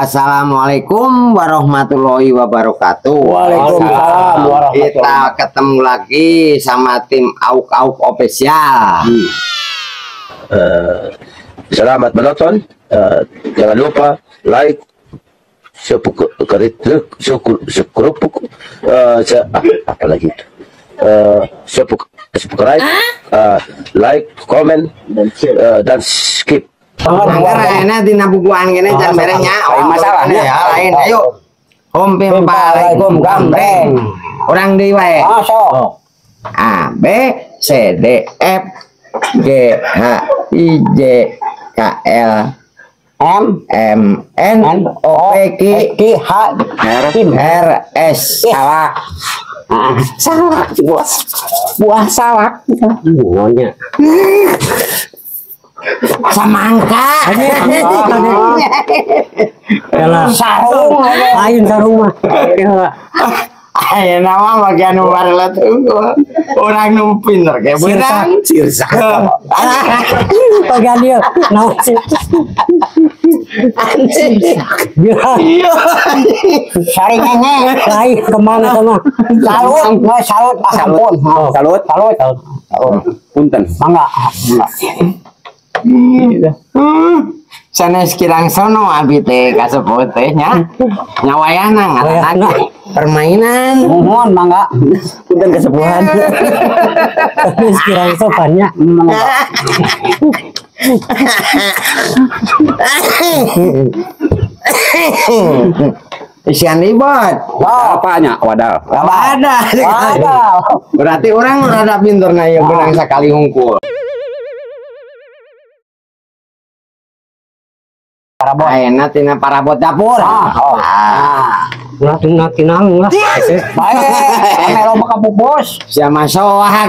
Assalamualaikum warahmatullahi wabarakatuh. Waalaikumsalam warahmatullahi. Kita ketemu lagi sama tim Auk Official. Selamat menonton. Jangan lupa like, subscribe, like, comment, dan skip. Anggar enak dina bukuan gini jangan merenya. Masalahnya ya lain. Ayo. Hom pimpalai hom gambreng. Orang deui wae. A B C D F G H I J K L M N O P Q R S. Salah. Salah buah salak. Ngonya. Samangka. Sarung lain sarung mah. Ayo nama bagian luar lah tuh orang nu pinter kayak berang sirsa. Bagian dia naon sih? Anjing. Iya. Saringnya Lain kemana sama? salut. Punten. Mangga. Sanes kirang sono abi teh kasebut teh nya nyawayana ngaranna permainan Mohon mangga. punten kesepuhan. Tapi sekiranya sopannya mangga. Isian ribet. Apanya? Wadah. Wadah. Berarti orang rada pinter na ya benang sakali hungkul. Parabot. Ayeuna tina parabot dapur. Ulah tinang lah. Bae loba ka pupus. Sia masohak.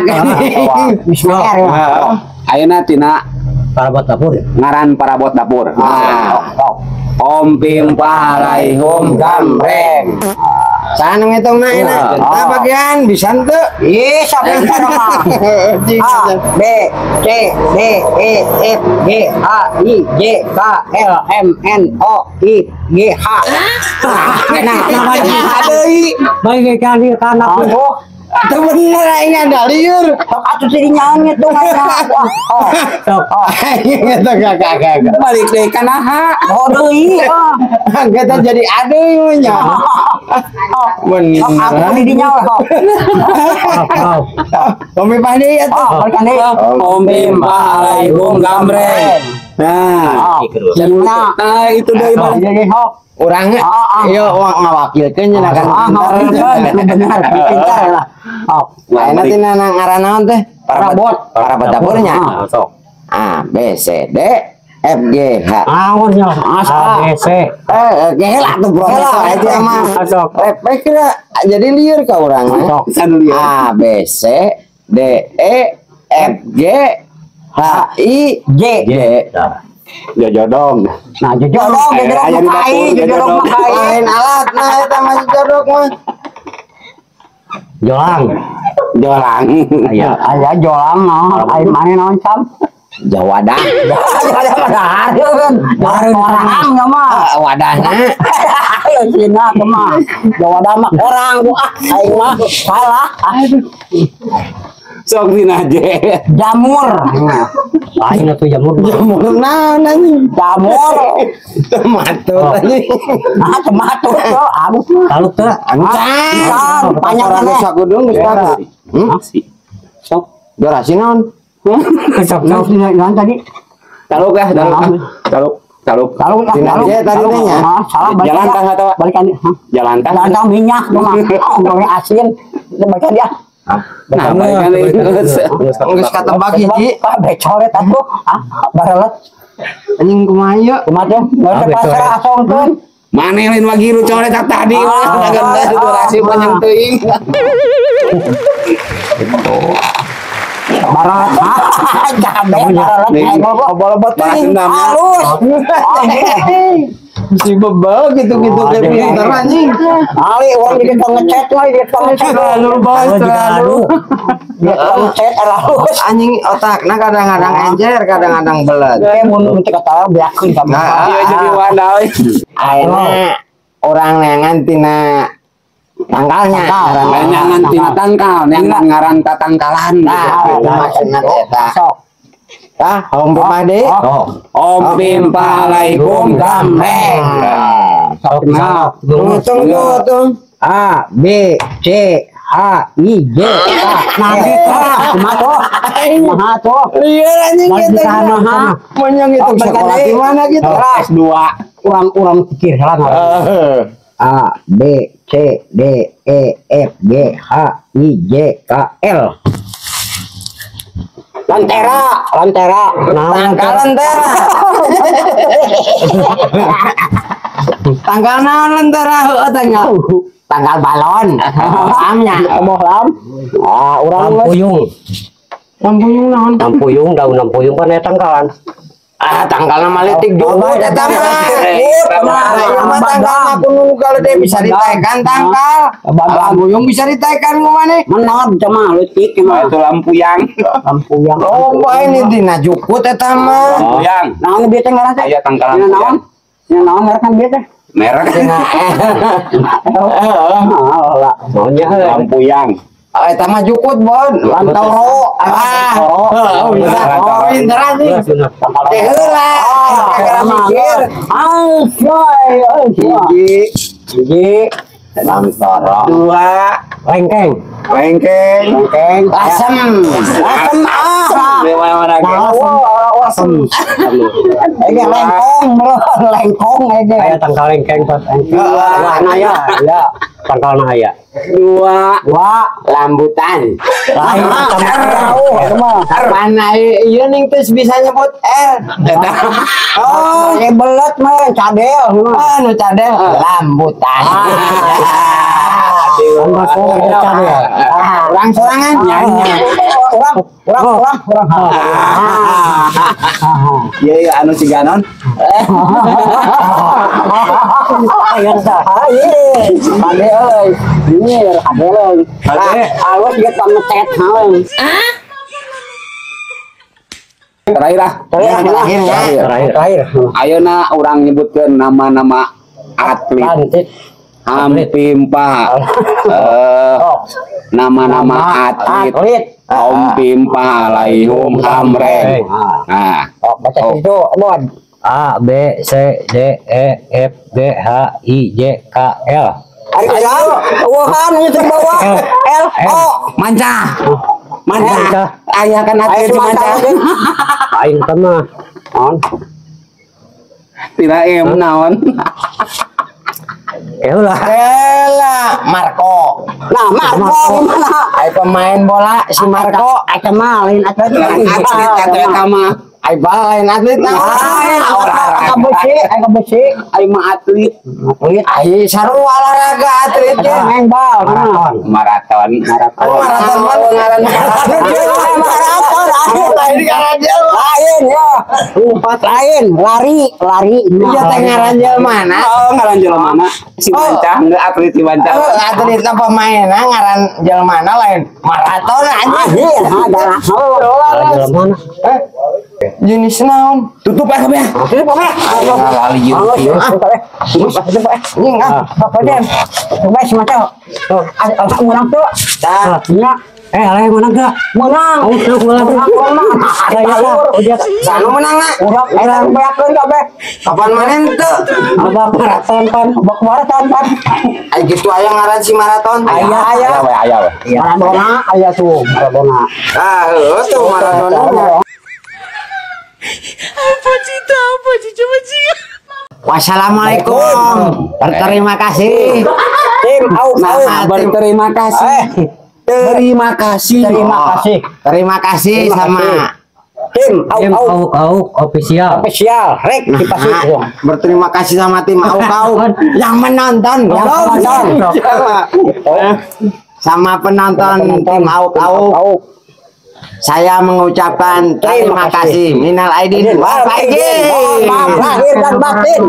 Bismillah. Ayeuna tina Parabot dapur. ngaran parabot dapur. Om pimpalai hom gambreng. Sana ngitungna enak. Nah bagian bisa teu? Ih, sampai mah. A B C D E F G H I J K L M N O P Q H. Nah, namanya deui. Baik kali kana pupuh. Itu bener aing ada liur. Atuh teh nyaon ngitung aja. Itu kakak. Balik deui ka naha. Deui. Kita jadi aduh nya. Bener. Aku di dinya we. Komi padi ya tuh. Balikan deui. Om pimpalai hom gambreng. Nah, itu deui Bang. Jadi hok. Orangnya iya ngawakilkeun nya kan. Benar, pintar lah. Lainna tina ngaran naon teh? Parabot dapurnya. Sok. A B C D F G H. Awan ya. A B C. Gela tuh bro. Itu mah. Repek kira jadi liur ka urang. A B C D E F G H I J. Jodong. Nah, jodong Main alat nah eta mah jodok mah. Jolang. Aya jolang mah. Ai mane naon cam? Jawadah. Orang ya mah. Wadahna. Ayo Cina mah. Jawadah mah orang aing mah salah. Sok dina je. Jamur. Lain atuh jamur. Naon anjing? Jamur. Tomato anjing. Tomato tuh. Aduh, kalau teu Can. banyak Panjang sakudung geus bagus. Sok. Durasi naon? Sok yang tadi. Taluk. Tina je tadi nya. Salah Jalan kah atau balikan dia. jalan kah? Jalan kang minyak mah. Ngomong asin. Balikan dia. Nah, balikan Geus katembak hiji. Becoret atuh. Barelet. Anjing kumaha ieu? Kumaha teh? Nggak pasrah asongkeun. Maneh lain wagiru coret tadi mah ganda durasi panjang teuing. Barat. Cabe barat. Bola beting Halus. Si bebal gitu-gitu kayak pinter anjing. Ali orang jadi pengecet mah, dia pengecet. Terlalu bos, terlalu. Dia pengecet halus. Anjing otakna kadang-kadang encer, kadang-kadang belet. Dia mun teu kata beakeun sama. Iya jadi wadah euy. Ayeuna orang neangan tina tangkalnya. Nyangan tina tangkal, nengan ngaran tatangkalan. Nah, maksudna eta. Sok. Tah, Om Pade. Om Pimpalaikum Gambreng. Nah, Tunggu tuh. A B C H I J K. Nah, kumaha kumaha tuh. Iya anjing Masih kita. maha. Monyong itu sekolah di mana gitu. S2. Kurang pikir lah. A B C D E F G H I J K L. Lantera. Tanggal lentera. Tanggal naon lentera heuh tanggal. Tanggal balon. Amnya. Lam. Urang Lampuyung, Lampuyung naon? lampuyung, daun lampuyung kan ya tangkalan. Tanggal nama letik dulu eta mah. Tanggal aku nunggu kalau dia bisa ditekan tanggal. Lampuyung bisa ditekan kemana? Menod cuma leutik mah. Itu lampuyang. Lampuyang. Oh, ini dina jukut eta mah. Lampuyang. Naon bieu teh ngaran teh? Aya tangkalan. Dina naon? Dina naon ngaran kan bieu teh? Merek Maunya lampuyang. Eta mah jukut, Bon. Lantoro. Bisa. Pinter anjing. Teh heula. Kagak mikir. Hiji. Lantoro. 2 lengkeng, lengkeng. Asem. Asem. Ege lengkong, bro. Lengkong ege. aya tangkal lengkeng pas. Warna ya. Ya, tangkal na aya. 2 Lambutan. Lain sama. Mana ieu ning tos bisa nyebut L. Oh, ye belet mah cadel. Anu cadel lambutan. Urang sorangan nyanyi. Urang. Iya anu siganon. Ayo saha ye. Ade euy. Ini ade euy. Ade. Awas dia pamecet haeun. Terakhir. Terakhir. Ayeuna urang nyebutkeun nama-nama atlet. Lanjut. Hampimpa. Nama-nama atlet. Om Pimpalaikum Gambreng. Nah, Oh, baca itu, Bon. A B C D E F G H I J K L. Ayo, wuhan itu bawah. L O. manca. Aya kan atlet di manca. Aing teh mah On. Tidak naon. eulah. Marco. Nah, Marco gimana? Ai pemain bola si Marco. Eta mah lain atlet. Atlet eta mah. Ai bal lain atlet nah. Aka besi. Ai mah atlet. Ai sarua olahraga atletnya. Main bal. Maraton. Maraton mah ngaran. Lain ngaranjel. Lain ya. Umpat lain, lari. Iya teh ngaranjel mana? Oh, ngaran jelema mana? Si manca, enggak atlet si manca. Atletna pemainna ngaran jelmana lain maraton anjing. Ada. Dalam mana? Jenis naon? Tutup ah kabeh. Lali ieu. Anjing ah. Apa dia? Coba semacam. Tuh, aku menang tuh. Tah. Ya. Alay menang gak? Menang. Udah Sanu menang na. Orang beakeun kabeh. Kapan manen teu? Abang maraton pan, abang maraton pan. Ai gitu aya ngaran si maraton. Aya. Maradona aya tuh, Maradona. Ah, heuh tuh Maradona. Wassalamualaikum. Berterima kasih. Tim au Nah, Berterima kasih. Terima kasih. Terima kasih sama tim tim au official. spesial rek dipasih. berterima kasih sama tim Au yang menonton. Sama penonton tim Au. Saya mengucapkan terima kasih. Minal aidin wal faizin. Maaf lahir dan batin.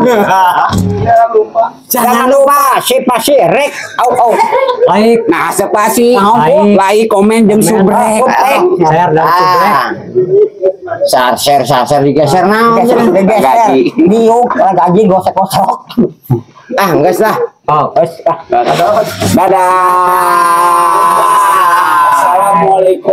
Jangan lupa spasi rek au. Like, Nah, spasi, Like. komen, jeung subrek. share dan subrek. Share digeser naon Geser. Diuk gaji gosok-gosok. enggak lah. Oh, Wes. Dadah. Assalamualaikum.